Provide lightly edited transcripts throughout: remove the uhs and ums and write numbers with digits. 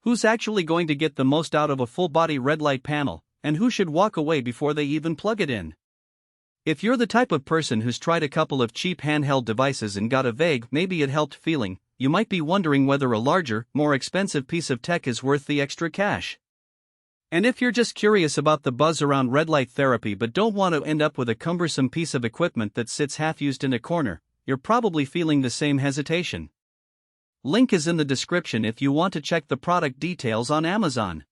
Who's actually going to get the most out of a full-body red light panel, and who should walk away before they even plug it in? If you're the type of person who's tried a couple of cheap handheld devices and got a vague "maybe it helped" feeling, you might be wondering whether a larger, more expensive piece of tech is worth the extra cash. And if you're just curious about the buzz around red light therapy but don't want to end up with a cumbersome piece of equipment that sits half-used in a corner, you're probably feeling the same hesitation. Link is in the description if you want to check the product details on Amazon.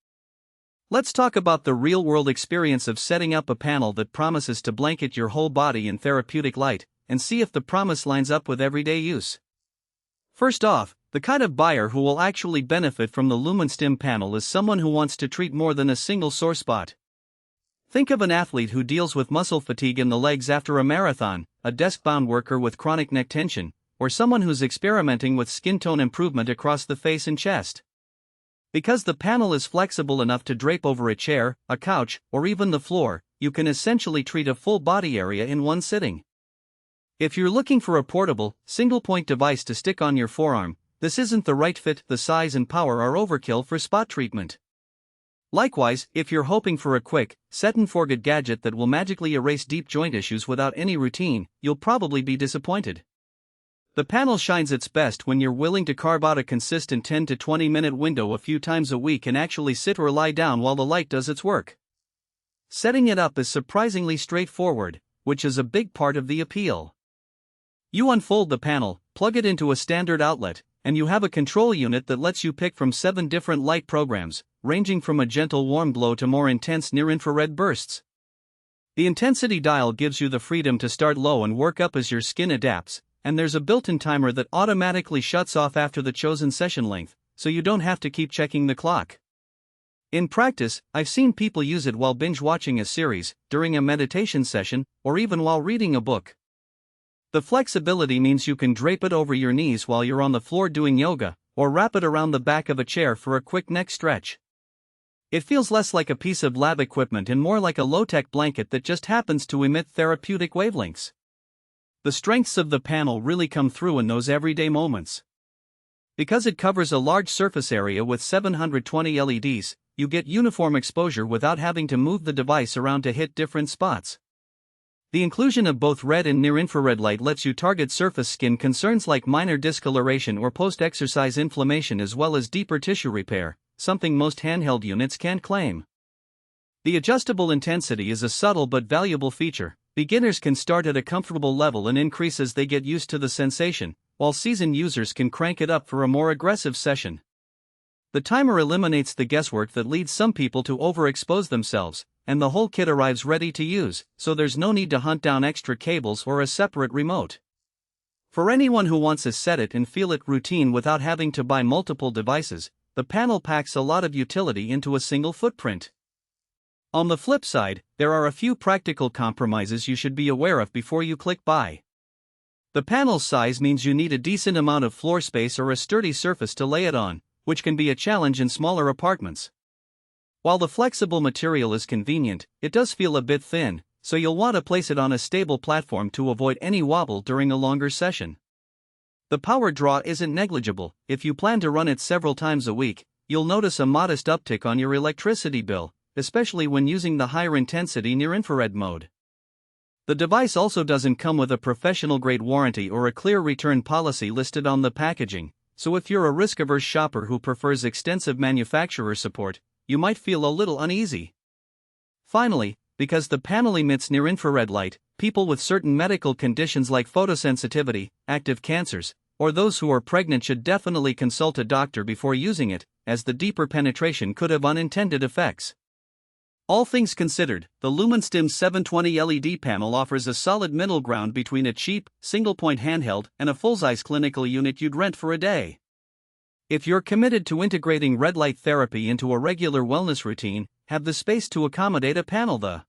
Let's talk about the real-world experience of setting up a panel that promises to blanket your whole body in therapeutic light, and see if the promise lines up with everyday use. First off, the kind of buyer who will actually benefit from the LumenStim panel is someone who wants to treat more than a single sore spot. Think of an athlete who deals with muscle fatigue in the legs after a marathon, a desk-bound worker with chronic neck tension, or someone who's experimenting with skin tone improvement across the face and chest. Because the panel is flexible enough to drape over a chair, a couch, or even the floor, you can essentially treat a full body area in one sitting. If you're looking for a portable, single-point device to stick on your forearm, this isn't the right fit. The size and power are overkill for spot treatment. Likewise, if you're hoping for a quick, set-and-forget gadget that will magically erase deep joint issues without any routine, you'll probably be disappointed. The panel shines its best when you're willing to carve out a consistent 10 to 20 minute window a few times a week and actually sit or lie down while the light does its work. Setting it up is surprisingly straightforward, which is a big part of the appeal. You unfold the panel, plug it into a standard outlet, and you have a control unit that lets you pick from 7 different light programs, ranging from a gentle warm glow to more intense near-infrared bursts. The intensity dial gives you the freedom to start low and work up as your skin adapts, and there's a built-in timer that automatically shuts off after the chosen session length, so you don't have to keep checking the clock. In practice, I've seen people use it while binge-watching a series, during a meditation session, or even while reading a book. The flexibility means you can drape it over your knees while you're on the floor doing yoga, or wrap it around the back of a chair for a quick neck stretch. It feels less like a piece of lab equipment and more like a low-tech blanket that just happens to emit therapeutic wavelengths. The strengths of the panel really come through in those everyday moments. Because it covers a large surface area with 720 LEDs, you get uniform exposure without having to move the device around to hit different spots. The inclusion of both red and near-infrared light lets you target surface skin concerns like minor discoloration or post-exercise inflammation as well as deeper tissue repair, something most handheld units can't claim. The adjustable intensity is a subtle but valuable feature. Beginners can start at a comfortable level and increase as they get used to the sensation, while seasoned users can crank it up for a more aggressive session. The timer eliminates the guesswork that leads some people to overexpose themselves, and the whole kit arrives ready to use, so there's no need to hunt down extra cables or a separate remote. For anyone who wants to set it and feel it routine without having to buy multiple devices, the panel packs a lot of utility into a single footprint. On the flip side, there are a few practical compromises you should be aware of before you click buy. The panel's size means you need a decent amount of floor space or a sturdy surface to lay it on, which can be a challenge in smaller apartments. While the flexible material is convenient, it does feel a bit thin, so you'll want to place it on a stable platform to avoid any wobble during a longer session. The power draw isn't negligible. If you plan to run it several times a week, you'll notice a modest uptick on your electricity bill, especially when using the higher intensity near-infrared mode. The device also doesn't come with a professional-grade warranty or a clear return policy listed on the packaging, so if you're a risk-averse shopper who prefers extensive manufacturer support, you might feel a little uneasy. Finally, because the panel emits near-infrared light, people with certain medical conditions like photosensitivity, active cancers, or those who are pregnant should definitely consult a doctor before using it, as the deeper penetration could have unintended effects. All things considered, the LumenStim 720 LED panel offers a solid middle ground between a cheap, single-point handheld and a full-size clinical unit you'd rent for a day. If you're committed to integrating red light therapy into a regular wellness routine, have the space to accommodate a panel. The